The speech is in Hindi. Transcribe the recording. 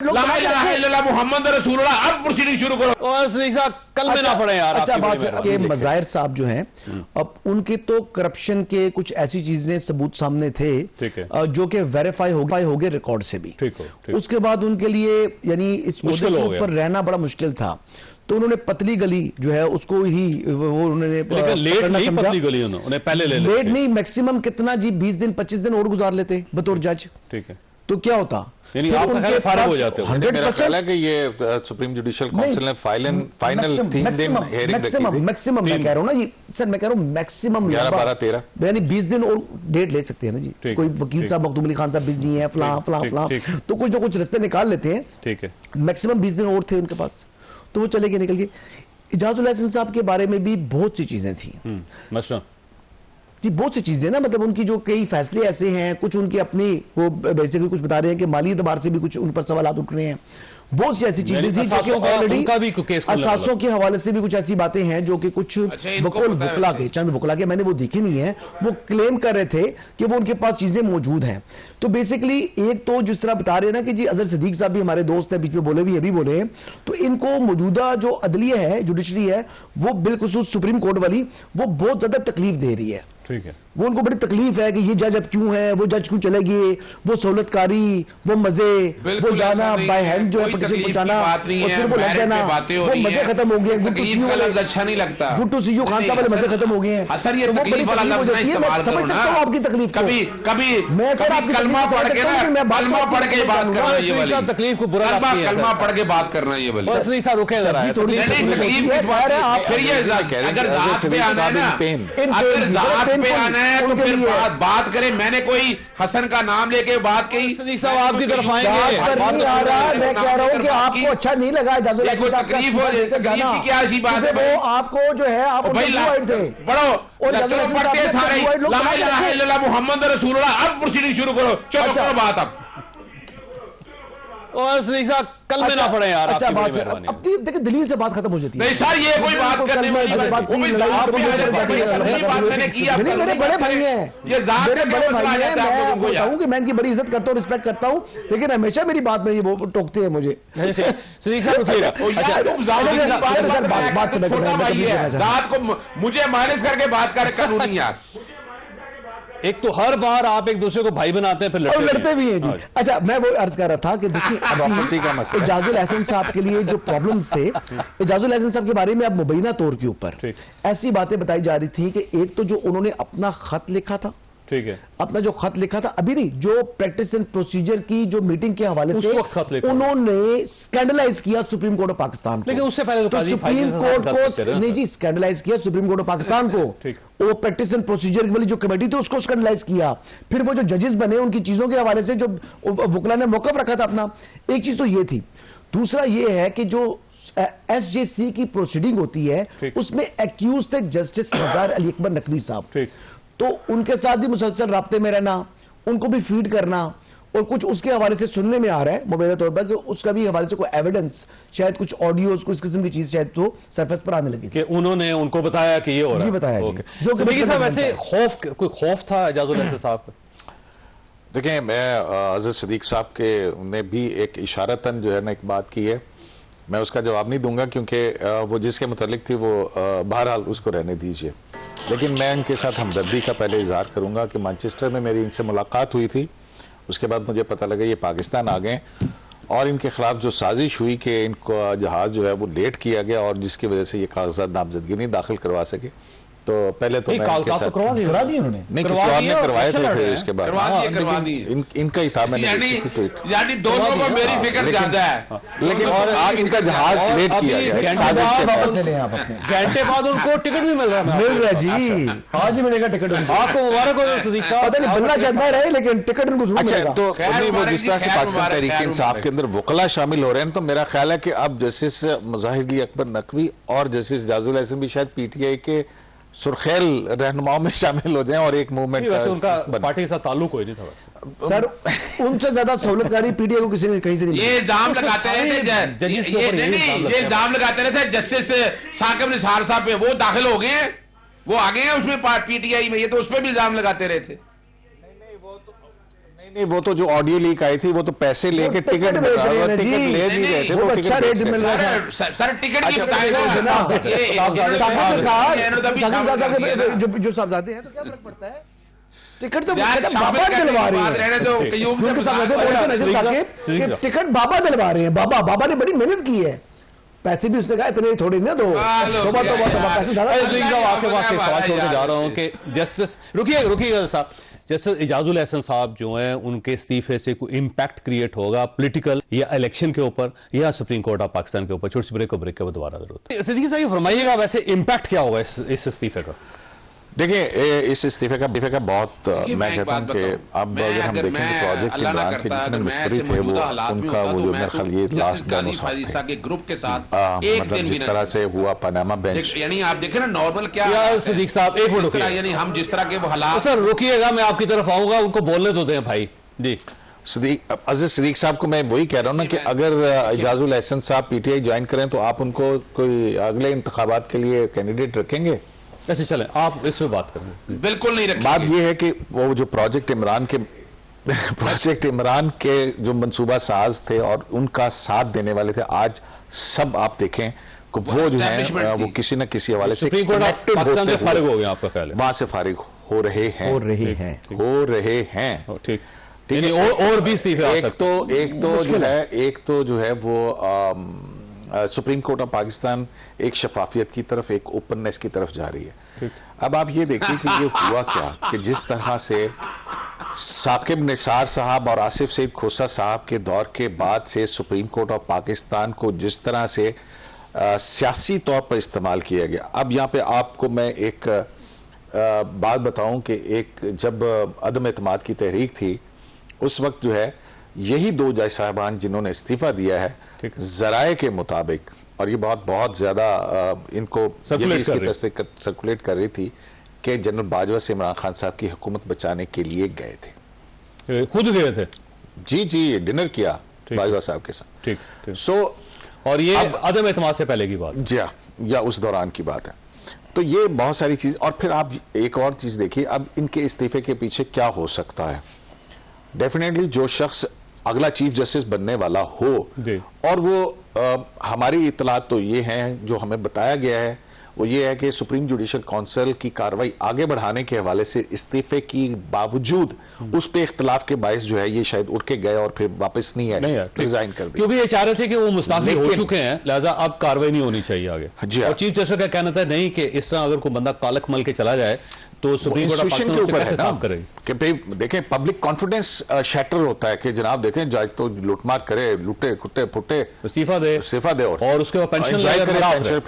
मोहम्मद रसूलुल्लाह, अब प्रोसीडिंग शुरू करो। और कल में ना पड़े यार। अच्छा बात के मज़ाहिर साहब जो हैं, अब उनके तो करप्शन के कुछ ऐसी चीजें सबूत सामने थे जो कि वेरीफाई हो गए रिकॉर्ड से भी। उसके बाद उनके लिए यानी इस मुद्दे के ऊपर रहना बड़ा मुश्किल था, तो उन्होंने पतली गली जो है उसको ही वो उन्होंने लेट नहीं, पतली गली उन्होंने पहले लेट नहीं, मैक्सिमम कितना जी 20 दिन 25 दिन और गुजार लेते बतौर जज। ठीक है, तो क्या होता, यानी आप फारिग हो जाते हो। 100% है कि ये सुप्रीम जुडिशियल काउंसिल ने फाइनल 3 दिन हेयरिंग मैक्सिमम मैं कह रहा हूं ना, ये सर मैं कह रहा हूं मैक्सिमम 11 12 13 यानी 20 दिन और डेट ले सकते हैं ना जी। कोई वकील साहब मखदूम अली खान साहब बिजी हैं, फलां तो कुछ ना कुछ रास्ते निकाल लेते हैं। ठीक है, मैक्सिमम 20 दिन और थे उनके पास, तो वो चले गए, निकल गए। इजाजुल हसन साहब के बारे में भी बहुत सी चीजें थी जी, बहुत सी चीजें ना, मतलब उनकी जो कई फैसले ऐसे हैं, कुछ उनकी अपनी वो बेसिकली कुछ बता रहे हैं कि माली एतबार से भी कुछ उन पर सवाल उठ रहे हैं। बहुत सी ऐसी चीजें थी जो ऑलरेडी असासों के हवाले से भी कुछ ऐसी बातें हैं जो कि कुछ वकला के चंद वकला के मैंने वो देखी नहीं है, वो क्लेम कर रहे थे कि वो उनके पास चीजें मौजूद हैं। तो बेसिकली एक तो जिस तरह बता रहे हैं ना कि जी अजहर सिद्दीक साहब भी हमारे दोस्त हैं, बीच में बोले भी अभी बोले हैं, तो इनको मौजूदा जो अदलिया है, जुडिशरी है, वो बिलखुसूस सुप्रीम कोर्ट वाली, वो बहुत ज्यादा तकलीफ दे रही है। ठीक है, वो उनको बड़ी तकलीफ है कि ये जज अब क्यों है, वो जज क्यों चले गए, वो सहूलतकारी, वो मजे, वो जाना बाय हैंड जो है पिटीशन पहुंचाना और फिर वो लग जाना, वो मजे खत्म हो गए। अच्छा नहीं लगता, गुट्टू सीयू खान साहब वाले मजे खत्म हो गए हैं। सर ये तकलीफ वाला लफ्ज़ नहीं इस्तेमाल समझ सकता हूं आपकी तकलीफ को। कभी मैं सर आपकी कलमा पढ़ के ना, कलमा पढ़ के बात करना, ये वाली तकलीफ को बुरा कलमा पढ़ के बात करना, ये वाली बस नहीं सर, रुके जरा तकलीफ फिर ये अगर जात पे आना है ना, अगर जात पे आना है तो फिर बात करें। मैंने कोई हसन का नाम लेके बात कही, सिद्दीक साहब आपकी तरफ आएंगे। मैं कह रहा हूं कि आपको अच्छा नहीं लगा तकलीफ की क्या ऐसी बात है, वो आपको जो है आप थे बड़ो और मोहम्मद रसूलुल्लाह, अब प्रोसीडिंग शुरू करो। चलो करो बात अब। और सिद्दीक साहब कल में ना पड़े यार। अच्छा बात अपनी देखिए दलील से बात खत्म हो जाती है। नहीं सर ये कोई बात करने वाली बात नहीं, मेरे बड़े भाई हैं, मेरे बड़े भाई हैं, मैं बताऊं कि मैं इनकी बड़ी इज्जत करता हूं, रिस्पेक्ट करता हूं, लेकिन हमेशा मेरी बात में ये वो टोकते हैं मुझे। सिद्दीक साहब रुकिएगा, रात को मुझे माइनस करके बात कर कानूनी यार। एक तो हर बार आप एक दूसरे को भाई बनाते हैं, फिर लड़ते भी हैं जी। अच्छा मैं वो अर्ज कर रहा था कि देखिए इजाजुल हसन साहब के लिए जो प्रॉब्लम्स थे, इजाजुल हसन साहब के बारे में अब मुबैना तौर के ऊपर ऐसी बातें बताई जा रही थी कि एक तो जो उन्होंने अपना खत लिखा था, ठीक है, अपना जो खत लिखा था, अभी नहीं, जो प्रैक्टिस एंड प्रोसीजर की जो मीटिंग के हवाले से उन्होंने स्कैंडलाइज किया सुप्रीम कोर्ट ऑफ पाकिस्तान को। लेकिन उससे पहले तो सुप्रीम कोर्ट को नहीं जी, स्कैंडलाइज किया सुप्रीम कोर्ट ऑफ पाकिस्तान को, वो प्रैक्टिस एंड प्रोसीजर वाली जो कमेटी थी उसको स्कैंडलाइज किया। फिर वो जो जजेस बने उनकी चीजों के हवाले से जो वकला ने मौकफ रखा था अपना, एक चीज तो ये थी। दूसरा ये है कि जो एसजेसी की प्रोसीडिंग होती है उसमें एक्यूज थे जस्टिस मज़ार अली अकबर नकवी साहब, तो उनके साथ भी मुसलसल राब्ते में रहना, उनको भी फीड करना, और कुछ उसके हवाले से सुनने में आ रहा है मुबैना तौर पर कि उसका भी हवाले से कोई एविडेंस, शायद कुछ ऑडियोज, कुछ किस्म की चीज शायद तो सरफेस पर आने लगी कि उन्होंने उनको बताया कि ये हो रहा है। जी बताया जो साहब वैसे कोई खौफ था इजाजुल हसन साहब का? देखिए मैं अजहर सिद्दीक साहब के ने भी एक इशारतन जो है ना एक बात की है, मैं उसका जवाब नहीं दूंगा क्योंकि वो जिसके मुतालिक थी वो बहरहाल उसको रहने दीजिए। लेकिन मैं इनके साथ हमदर्दी का पहले इजहार करूंगा कि मैनचेस्टर में मेरी इनसे मुलाकात हुई थी, उसके बाद मुझे पता लगा ये पाकिस्तान आ गए और इनके खिलाफ जो साजिश हुई कि इनको जहाज़ जो है वो लेट किया गया और जिसकी वजह से ये कागजात नामजदगी नहीं दाखिल करवा सके। तो पहले तो कागजात तो करा दिए उन्होंने, नहीं किसी और ने करवाए थे, फिर इसके बाद इनका ही था। मैंने यानी दोनों को मेरी फिक्र ज्यादा है, लेकिन और इनका जहाज लेट किया गया, घंटे बाद उनको टिकट भी मिल रहा है जी, आज ही मिलेगा टिकट आपको। मुबारक हो सिद्दीक साहब, पता नहीं बनना चाहता रहे लेकिन टिकट उनको जरूर मिलेगा। तो वो जिस तरह से पाकिस्तान तहरीक इंसाफ के अंदर वकला शामिल हो रहे हैं, तो मेरा ख्याल है कि अब जस्टिस मज़ाहिर अली अकबर नकवी और जस्टिस इजाजुल हसन भी शायद पीटीआई के सुरखेल रहनुमाओं में शामिल हो जाएं और एक मूवमेंट। वैसे उनका पार्टी के साथ ताल्लुक कोई नहीं था सर, उनसे ज्यादा सहूलतकारी पीटीआई को किसी ने कहीं से नहीं। ये दाम लगाते रहे ये दाम लगाते रहे थे जस्टिस साकिब निसार साहब पे, वो दाखिल हो गए हैं, वो आ गए हैं उसमें पीटीआई में, ये तो उस पर भी इल्जाम लगाते रहे थे। नहीं, वो तो जो ऑडियो लीक आई थी वो तो पैसे लेके टिकट ले नहीं रहे थे, वो अच्छा रेट मिल रहा था। सर टिकट की जो साहबजादे हैं तो क्या फर्क पड़ता है, टिकट तो बाबा दिलवा रहे हैं, टिकट बाबा दिलवा रहे हैं, बाबा ने बड़ी मेहनत की है, पैसे भी उसने कहा इतने थोड़ी ना दो, पैसे ज्यादा। आपके पास एक सवाल छोड़ के जा रहा हूं कि जस्टिस रुकिएगा साहब, जस्टिस इजाजुल अहसन साहब जो हैं उनके इस्तीफे से कोई इंपैक्ट क्रिएट होगा पॉलिटिकल या इलेक्शन के ऊपर या सुप्रीम कोर्ट ऑफ पाकिस्तान के ऊपर? छोटी सी ब्रेक के बाद दोबारा जरूरत है। सिद्दीकी साहब फरमाइएगा वैसे इंपैक्ट क्या होगा इस इस्तीफे का? देखिए इस इस्तीफे का बहुत मैं कहता हूं कि अब अगर हम देखें तो प्रोजेक्ट इमरान के जितने मिस्त्री थे वो उनका वो जो मेरे ख्याल ये लास्ट डानो साहब थे ग्रुप के साथ मतलब जिस तरह से हुआ पनामा बेंच, यानी आप देखें ना नॉर्मल क्या सिद्दीक साहब एक मिनट रुकिए, यानी हम जिस तरह के वो हालात। सर रुकिएगा, मैं आपकी तरफ आऊंगा, उनको बोलने तो दें भाई जी। अजीज सिद्दीक साहब को मैं वही कह रहा हूँ ना कि अगर इजाजुल अहसन साहब पीटीआई ज्वाइन करें तो आप उनको कोई अगले इंतखाबात के लिए कैंडिडेट रखेंगे? ऐसे चले आप इस पे बात करें। बिल्कुल नहीं रखेंगे। बात यह है कि वो जो प्रोजेक्ट इमरान के जो मंसूबा साज थे और उनका साथ देने वाले थे, आज सब आप देखें वो जो है वो किसी न किसी हवाले से पाकिस्तान से फारिग हो गए, आपका ख्याल है? वहां से फारिग हो रहे हैं। ठीक और भी एक तो जो है वो सुप्रीम कोर्ट ऑफ पाकिस्तान एक शफाफियत की तरफ, एक ओपननेस की तरफ जा रही है। अब आप ये देखिए कि ये हुआ क्या कि जिस तरह से साकिब निसार साहब और आसिफ सईद खोसा साहब के दौर के बाद से सुप्रीम कोर्ट ऑफ पाकिस्तान को जिस तरह से सियासी तौर पर इस्तेमाल किया गया। अब यहाँ पे आपको मैं एक बात बताऊं कि एक जब अदम एतमाद की तहरीक थी उस वक्त जो है यही दो जज साहबान जिन्होंने इस्तीफा दिया है जराए के मुताबिक, और ये बहुत ज्यादा इनको सर्कुलेट कर रही थी कि जनरल बाजवा से इमरान खान साहब की हुकूमत बचाने के लिए गए थे, खुद गए थे। जी डिनर किया बाजवा साहब के साथ। ठीक। सो और ये अदम एतमाद से पहले की बात जी या उस दौरान की बात है। तो ये बहुत सारी चीज, और फिर आप एक और चीज देखिए, अब इनके इस्तीफे के पीछे क्या हो सकता है। डेफिनेटली जो शख्स अगला चीफ जस्टिस बनने वाला हो, और वो हमारी इतलात तो ये हैं, जो हमें बताया गया है वो ये है कि सुप्रीम जुडिशल काउंसिल की कार्रवाई आगे बढ़ाने के हवाले से इस्तीफे की बावजूद उस पे इख्तलाफ के बायस जो है ये शायद उड़ के गए और फिर वापस नहीं आए, रिजाइन कर दिया, क्योंकि ये चाह रहे थे कि वो मुस्तफी हो चुके हैं, लिहाजा अब कार्रवाई नहीं होनी चाहिए आगे। और चीफ जस्टिस का कहना था नहीं कि इस तरह अगर कोई बंदा कालक मल के चला जाए तो सुप्रीम कोर्ट के ऊपर है ना कि देखें पब्लिक कॉन्फिडेंस शैटर होता है कि जनाब देखें जज तो लूटमार करे, लूटे कुटे फुटे, इस्तीफा दे और उसके बाद पेंशन